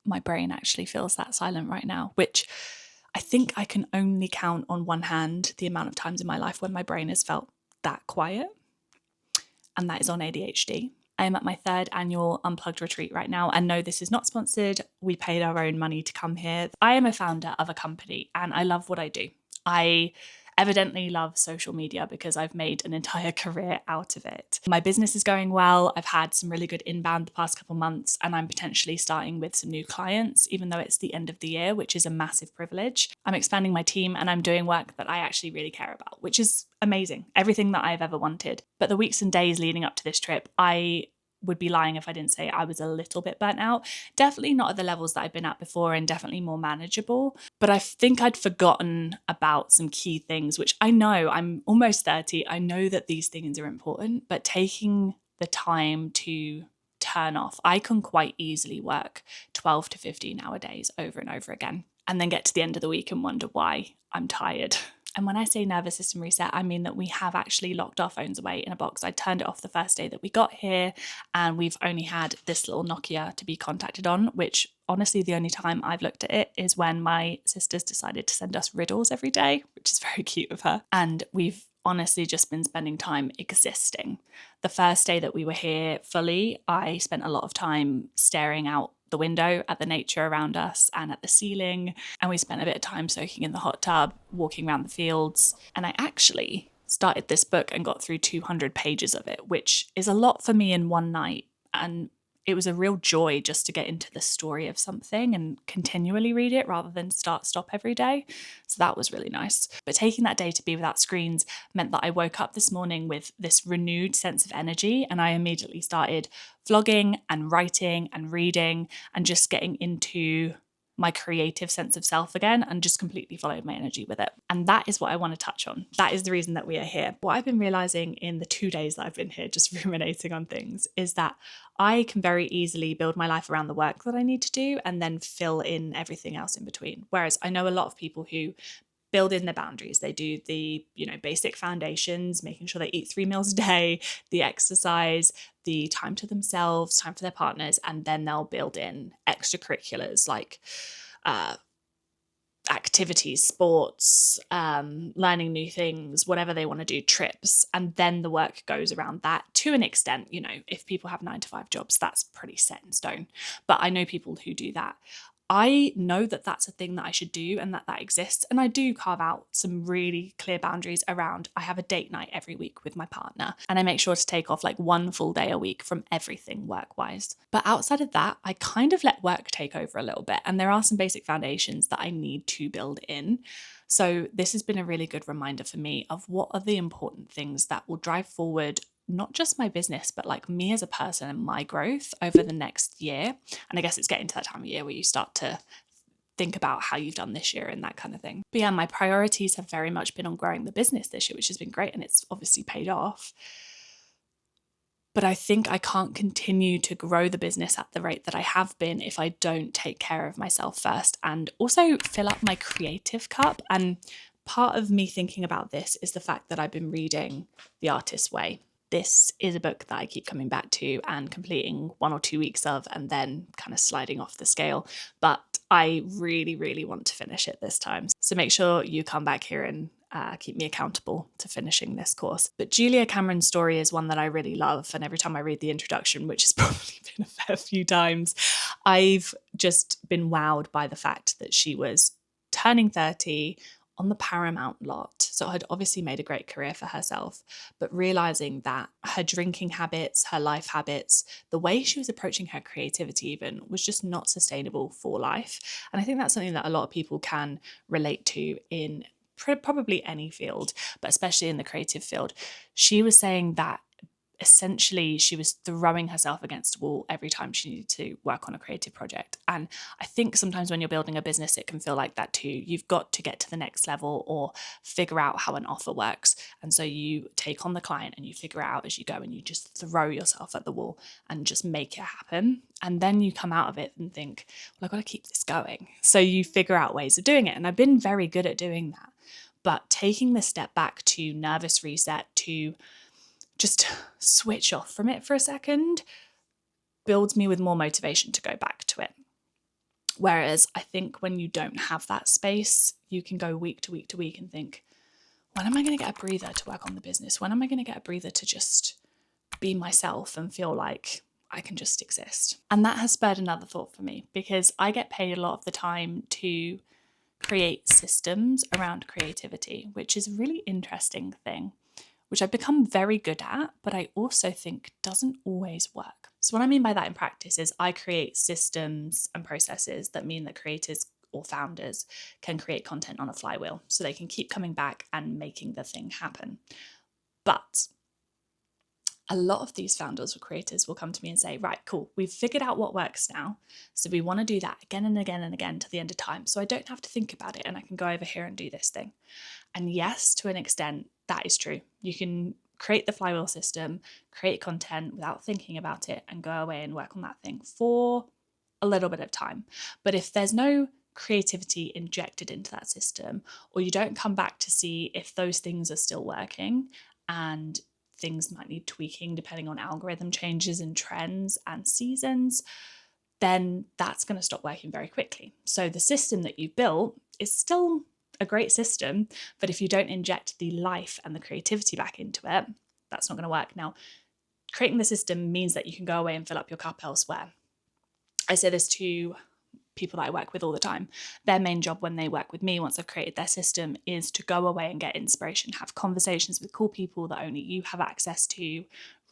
my brain actually feels that silent right now, which I think I can only count on one hand the amount of times in my life when my brain has felt that quiet, and that is on ADHD. I am at my 3rd annual Unplugged retreat right now, and no, this is not sponsored. We paid our own money to come here. I am a founder of a company and I love what I do. I evidently love social media because I've made an entire career out of it. My business is going well. I've had some really good inbound the past couple months, and I'm potentially starting with some new clients, even though it's the end of the year, which is a massive privilege. I'm expanding my team and I'm doing work that I actually really care about, which is amazing. Everything that I've ever wanted. But the weeks and days leading up to this trip, I would be lying if I didn't say I was a little bit burnt out. Definitely not at the levels that I've been at before, and definitely more manageable. But I think I'd forgotten about some key things, which I know, I'm almost 30. I know that these things are important, but taking the time to turn off. I can quite easily work 12 to 15-hour days over and over again, and then get to the end of the week and wonder why I'm tired. And when I say nervous system reset, I mean that we have actually locked our phones away in a box. I turned it off the first day that we got here, and we've only had this little Nokia to be contacted on, which honestly, the only time I've looked at it is when my sisters decided to send us riddles every day, which is very cute of her. And we've honestly just been spending time existing. The first day that we were here fully, I spent a lot of time staring out the window at the nature around us and at the ceiling, and we spent a bit of time soaking in the hot tub, walking around the fields. And I actually started this book and got through 200 pages of it, which is a lot for me in one night, and it was a real joy just to get into the story of something and continually read it rather than stop every day. So that was really nice. But taking that day to be without screens meant that I woke up this morning with this renewed sense of energy, and I immediately started vlogging and writing and reading and just getting into my creative sense of self again, and just completely followed my energy with it. And that is what I want to touch on. That is the reason that we are here. What I've been realizing in the 2 days that I've been here, just ruminating on things, is that I can very easily build my life around the work that I need to do and then fill in everything else in between. Whereas I know a lot of people who build in their boundaries. They do the, basic foundations, making sure they eat 3 meals a day, the exercise, the time to themselves, time for their partners, and then they'll build in extracurriculars like activities, sports, learning new things, whatever they want to do, trips. And then the work goes around that to an extent. If people have 9 to 5 jobs, that's pretty set in stone. But I know people who do that. I know that that's a thing that I should do and that exists. And I do carve out some really clear boundaries around, I have a date night every week with my partner, and I make sure to take off like 1 full day a week from everything work-wise. But outside of that, I kind of let work take over a little bit. And there are some basic foundations that I need to build in. So this has been a really good reminder for me of what are the important things that will drive forward not just my business, but like me as a person and my growth over the next year. And I guess it's getting to that time of year where you start to think about how you've done this year and that kind of thing. But yeah, my priorities have very much been on growing the business this year, which has been great, and it's obviously paid off. But I think I can't continue to grow the business at the rate that I have been if I don't take care of myself first and also fill up my creative cup. And part of me thinking about this is the fact that I've been reading The Artist's Way. This is a book that I keep coming back to and completing 1 or 2 weeks of, and then kind of sliding off the scale. But I really, really want to finish it this time. So make sure you come back here and keep me accountable to finishing this course. But Julia Cameron's story is one that I really love. And every time I read the introduction, which has probably been a fair few times, I've just been wowed by the fact that she was turning 30 on the Paramount lot. So had obviously made a great career for herself, but realizing that her drinking habits, her life habits, the way she was approaching her creativity even was just not sustainable for life. And I think that's something that a lot of people can relate to in probably any field, but especially in the creative field. She was saying that essentially she was throwing herself against a wall every time she needed to work on a creative project. And I think sometimes when you're building a business, it can feel like that too. You've got to get to the next level or figure out how an offer works. And so you take on the client and you figure it out as you go, and you just throw yourself at the wall and just make it happen. And then you come out of it and think, well, I've got to keep this going. So you figure out ways of doing it. And I've been very good at doing that. But taking the step back to nervous reset, to just switch off from it for a second, builds me with more motivation to go back to it. Whereas I think when you don't have that space, you can go week to week to week and think, when am I going to get a breather to work on the business? When am I going to get a breather to just be myself and feel like I can just exist? And that has spurred another thought for me, because I get paid a lot of the time to create systems around creativity, which is a really interesting thing, which I've become very good at, but I also think doesn't always work. So what I mean by that in practice is I create systems and processes that mean that creators or founders can create content on a flywheel, so they can keep coming back and making the thing happen. But a lot of these founders or creators will come to me and say, right, cool, we've figured out what works now. So we want to do that again and again and again to the end of time. So I don't have to think about it and I can go over here and do this thing. And yes, to an extent, that is true. You can create the flywheel system, create content without thinking about it, and go away and work on that thing for a little bit of time. But if there's no creativity injected into that system, or you don't come back to see if those things are still working, and things might need tweaking depending on algorithm changes and trends and seasons, then that's going to stop working very quickly. So the system that you built is still a great system, but if you don't inject the life and the creativity back into it, that's not going to work. Now, creating the system means that you can go away and fill up your cup elsewhere. I say this to people that I work with all the time. Their main job when they work with me, once I've created their system, is to go away and get inspiration, have conversations with cool people that only you have access to,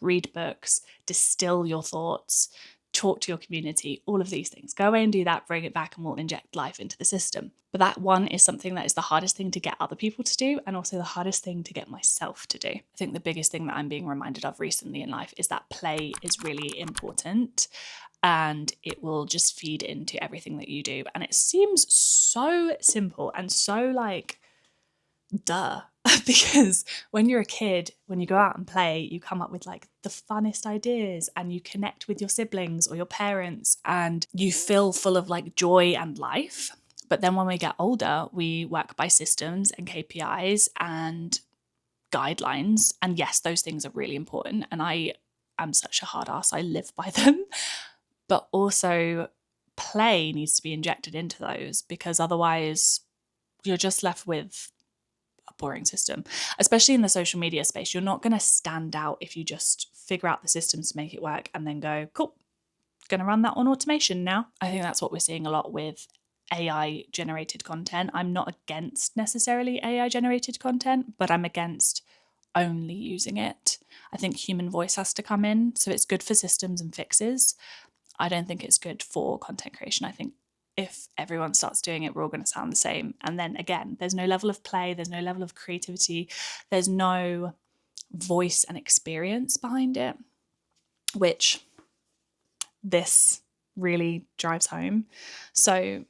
read books, distill your thoughts, talk to your community, all of these things. Go away and do that, bring it back, and we'll inject life into the system. But that one is something that is the hardest thing to get other people to do, and also the hardest thing to get myself to do. I think the biggest thing that I'm being reminded of recently in life is that play is really important, and it will just feed into everything that you do. And it seems so simple and so like, duh. Because when you're a kid, when you go out and play, you come up with like the funnest ideas and you connect with your siblings or your parents and you feel full of like joy and life. But then when we get older, we work by systems and KPIs and guidelines. And yes, those things are really important. And I am such a hard ass, I live by them. But also play needs to be injected into those, because otherwise you're just left with a boring system, especially in the social media space. You're not going to stand out if you just figure out the systems to make it work and then go, cool, going to run that on automation now. I think that's what we're seeing a lot with AI generated content. I'm not against necessarily AI generated content, but I'm against only using it. I think human voice has to come in. So it's good for systems and fixes. I don't think it's good for content creation. I think if everyone starts doing it, we're all going to sound the same. And then again, there's no level of play, there's no level of creativity, there's no voice and experience behind it, which this really drives home. So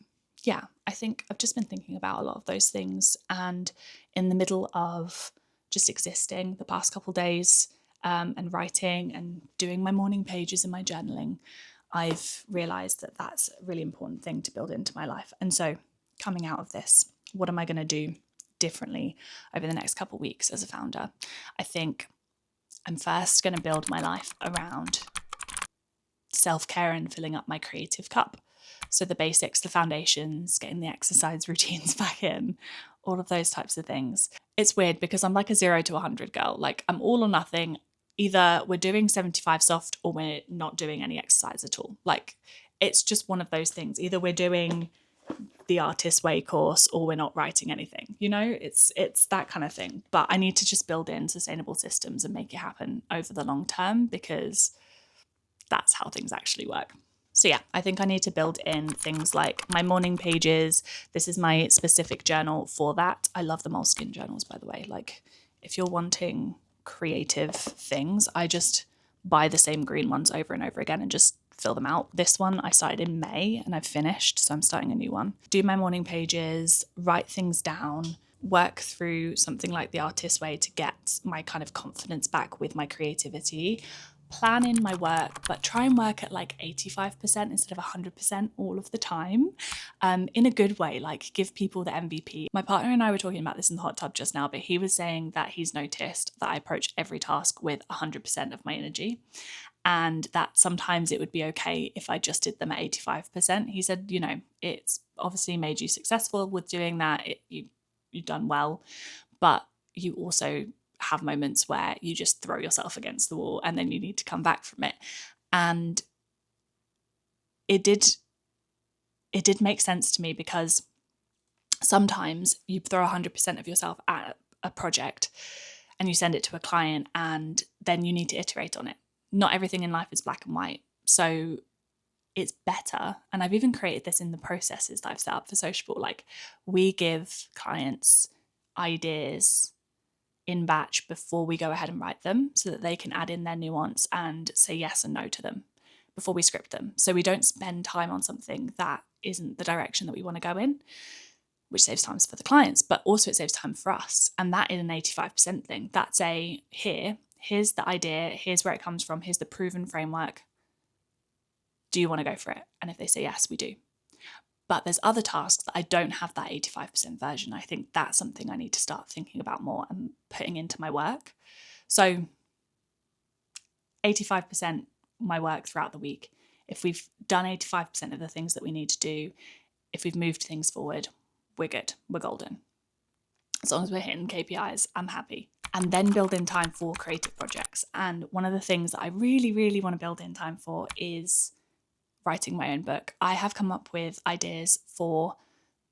yeah, I think I've just been thinking about a lot of those things. And in the middle of just existing the past couple of days and writing and doing my morning pages in my journaling, I've realised that that's a really important thing to build into my life. And so coming out of this, what am I going to do differently over the next couple of weeks as a founder? I think I'm first going to build my life around self-care and filling up my creative cup. So the basics, the foundations, getting the exercise routines back in, all of those types of things. It's weird because I'm like a 0 to 100 girl. Like I'm all or nothing. Either we're doing 75 soft or we're not doing any exercise at all. Like it's just one of those things. Either we're doing the artist way course or we're not writing anything. You know, it's that kind of thing. But I need to just build in sustainable systems and make it happen over the long term, because that's how things actually work. So yeah, I think I need to build in things like my morning pages. This is my specific journal for that. I love the Moleskine journals, by the way. Like if you're wanting creative things, I just buy the same green ones over and over again and just fill them out. This one I started in May and I've finished, so I'm starting a new one. Do my morning pages, write things down, work through something like the artist way to get my kind of confidence back with my creativity. Plan in my work, but try and work at like 85% instead of 100% all of the time, in a good way, like give people the MVP. My partner and I were talking about this in the hot tub just now, but he was saying that he's noticed that I approach every task with 100% of my energy. and that sometimes it would be okay if I just did them at 85%. He said, you know, it's obviously made you successful with doing that. You've done well, but you also have moments where you just throw yourself against the wall and then you need to come back from it. And it did make sense to me, because sometimes you throw 100% of yourself at a project and you send it to a client, and then you need to iterate on it. Not everything in life is black and white. So it's better, and I've even created this in the processes that I've set up for Sociable. Like, we give clients ideas in batch before we go ahead and write them, so that they can add in their nuance and say yes and no to them before we script them. So we don't spend time on something that isn't the direction that we want to go in, which saves time for the clients, but also it saves time for us. And that is an 85% thing. That's here's the idea, here's where it comes from, here's the proven framework. Do you want to go for it? And if they say yes, we do. But there's other tasks that I don't have that 85% version. I think that's something I need to start thinking about more and putting into my work. So 85% my work throughout the week. If we've done 85% of the things that we need to do, if we've moved things forward, we're good. We're golden. As long as we're hitting KPIs, I'm happy. And then build in time for creative projects. And one of the things that I really, really want to build in time for is writing my own book. I have come up with ideas for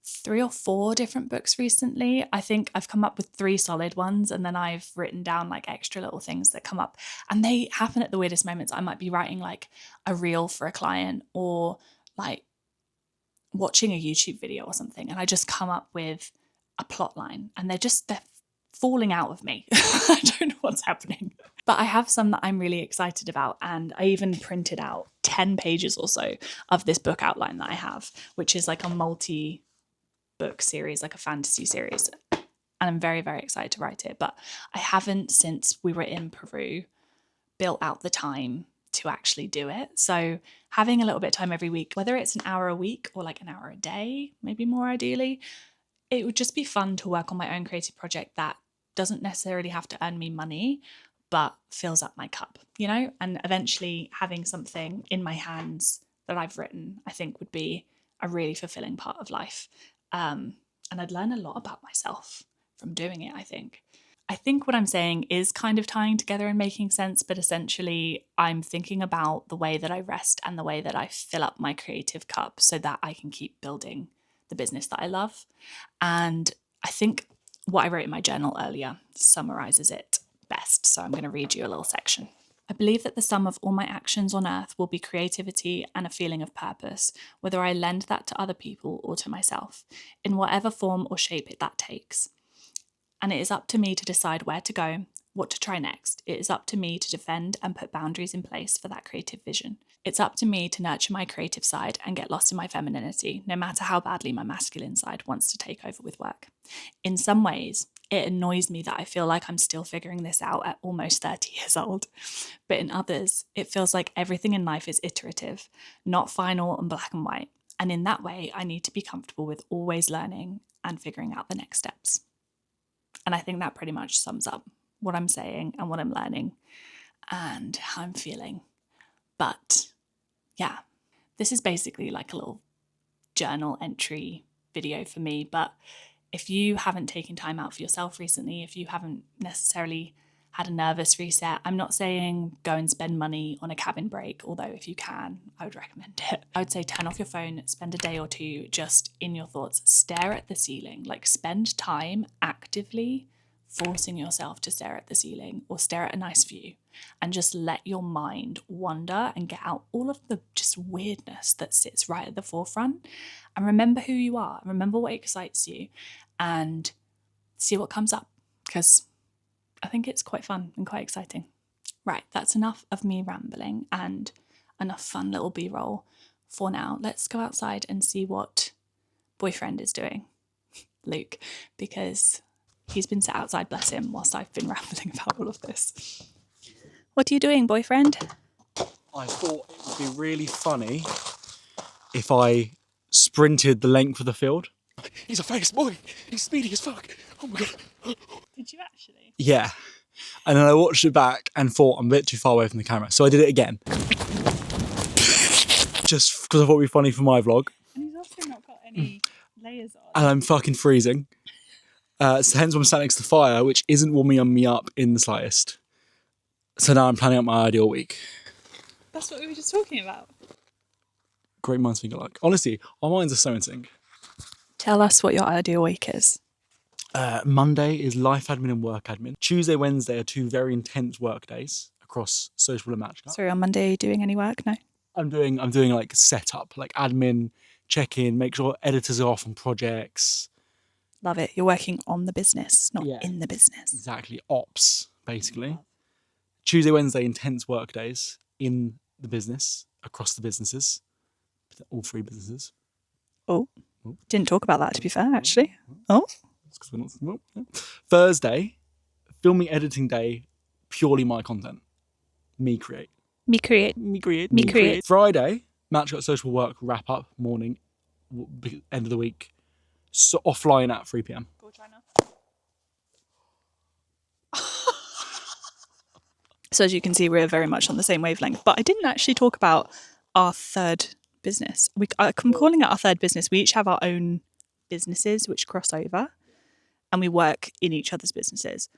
3 or 4 different books recently. I think I've come up with 3 solid ones, and then I've written down like extra little things that come up, and they happen at the weirdest moments. I might be writing like a reel for a client, or like watching a YouTube video or something, and I just come up with a plot line, and they're falling out of me. I don't know what's happening. But I have some that I'm really excited about, and I even printed out 10 pages or so of this book outline that I have, which is like a multi-book series, like a fantasy series. And I'm very, very excited to write it. But I haven't, since we were in Peru, built out the time to actually do it. So having a little bit of time every week, whether it's an hour a week or like an hour a day, maybe more ideally, it would just be fun to work on my own creative project that doesn't necessarily have to earn me money, but fills up my cup, you know? And eventually having something in my hands that I've written, I think would be a really fulfilling part of life. And I'd learn a lot about myself from doing it, I think. I think what I'm saying is kind of tying together and making sense, but essentially I'm thinking about the way that I rest and the way that I fill up my creative cup so that I can keep building the business that I love. And I think what I wrote in my journal earlier summarizes it best. So I'm going to read you a little section. I believe that the sum of all my actions on earth will be creativity and a feeling of purpose, whether I lend that to other people or to myself, in whatever form or shape that takes. And it is up to me to decide where to go, what to try next. It is up to me to defend and put boundaries in place for that creative vision. It's up to me to nurture my creative side and get lost in my femininity, no matter how badly my masculine side wants to take over with work. In some ways, it annoys me that I feel like I'm still figuring this out at almost 30 years old. But in others, it feels like everything in life is iterative, not final and black and white. And in that way, I need to be comfortable with always learning and figuring out the next steps. And I think that pretty much sums up what I'm saying and what I'm learning and how I'm feeling. But yeah, this is basically like a little journal entry video for me. But if you haven't taken time out for yourself recently, if you haven't necessarily had a nervous reset, I'm not saying go and spend money on a cabin break, although if you can, I would recommend it. I would say turn off your phone, spend a day or two just in your thoughts, stare at the ceiling, like spend time actively forcing yourself to stare at the ceiling or stare at a nice view, and just let your mind wander and get out all of the just weirdness that sits right at the forefront, and remember who you are, remember what excites you, and see what comes up, because I think it's quite fun and quite exciting. Right, that's enough of me rambling and enough fun little B-roll for now. Let's go outside and see what boyfriend is doing, Luke, because he's been sat outside, bless him, whilst I've been rambling about all of this. What are you doing, boyfriend? I thought it would be really funny if I sprinted the length of the field. He's a fast boy. He's speedy as fuck. Oh my God. Did you actually? Yeah. And then I watched it back and thought I'm a bit too far away from the camera. So I did it again. Just because I thought it would be funny for my vlog. And he's also not got any layers on. And I'm fucking freezing. So hence I'm sat next to the fire, which isn't warming me up in the slightest. So now I'm planning out my ideal week. That's what we were just talking about. Great minds think alike. Honestly, our minds are so in sync. Tell us what your ideal week is. Monday is life admin and work admin. Tuesday, Wednesday are 2 very intense work days across social and match. Sorry, on Monday, are you doing any work? No. I'm doing like setup, like admin, check in, make sure editors are off on projects. Love it. You're working on the business, not Yeah. in the business. Exactly, ops basically. Tuesday, Wednesday, intense work days in the business, across the businesses, all 3 businesses. Oh, didn't talk about that, to be fair, actually. Oh. Because we're not. Well, yeah. Thursday, filming editing day, purely my content. Me create. Friday, match got social work wrap up morning, end of the week, so offline at 3 p.m. Go China. So as you can see, we're very much on the same wavelength. But I didn't actually talk about our third business. I'm calling it our third business. We each have our own businesses which cross over, and we work in each other's businesses.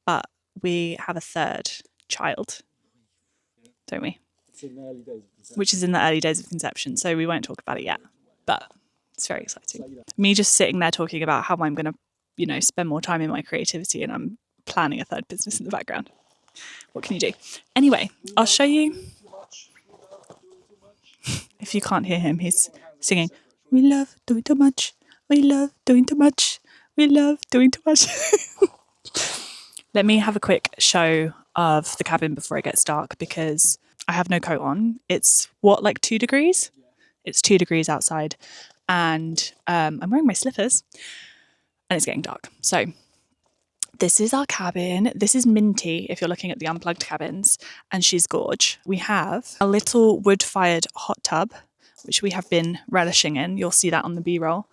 But we have a third child, don't we? It's in the early days of conception. Which is in the early days of conception. So we won't talk about it yet. But it's very exciting. Me just sitting there talking about how I'm going to, spend more time in my creativity, and I'm planning a third business in the background. What can you do? Anyway, I'll show you. If you can't hear him, he's singing, "We love doing too much. We love doing too much. We love doing too much." Let me have a quick show of the cabin before it gets dark, because I have no coat on. It's like 2 degrees? It's 2 degrees outside, and I'm wearing my slippers, and it's getting dark. So this is our cabin. This is Minty, if you're looking at the Unplugged cabins, and she's gorge. We have a little wood-fired hot tub, which we have been relishing in. You'll see that on the B-roll.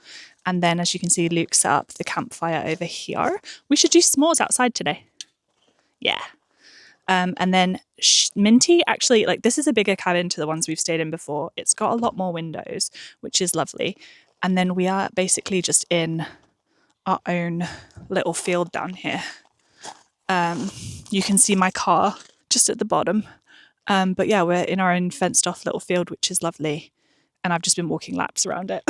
And then, as you can see, Luke set up the campfire over here. We should do s'mores outside today. Yeah. And then Minty, actually, this is a bigger cabin to the ones we've stayed in before. It's got a lot more windows, which is lovely. And then we are basically just in our own little field down here. You can see my car just at the bottom. But yeah, we're in our own fenced off little field, which is lovely. And I've just been walking laps around it.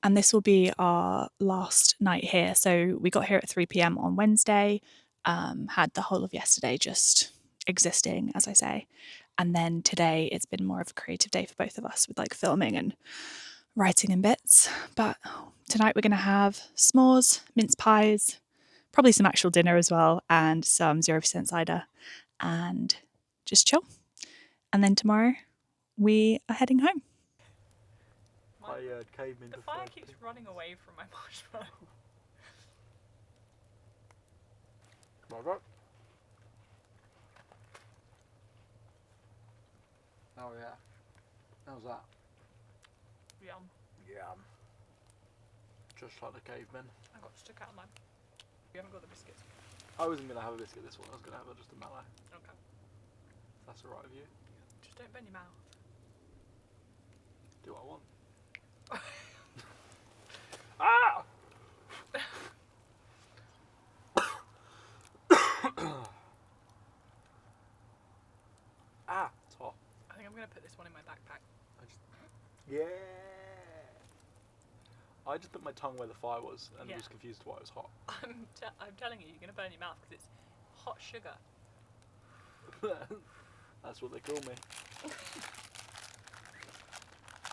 And this will be our last night here. So we got here at 3 p.m. on Wednesday, had the whole of yesterday just existing, as I say. And then today it's been more of a creative day for both of us with filming and writing and bits. But tonight we're going to have s'mores, mince pies, probably some actual dinner as well, and some 0% cider, and just chill. And then tomorrow we are heading home. The fire keeps running away from my marshmallow. Oh yeah. How's that? Yum. Yum. Just like the cavemen. I got stuck out of mine. You haven't got the biscuits. I wasn't going to have a biscuit this one. I was going to have just a mallow. Okay. That's alright with you. Just don't burn your mouth. Do what I want. Ah! Ah, it's hot. I think I'm going to put this one in my backpack. Yeah. I just put my tongue where the fire was and was confused why it was hot. I'm telling you, you're going to burn your mouth because it's hot sugar. That's what they call me.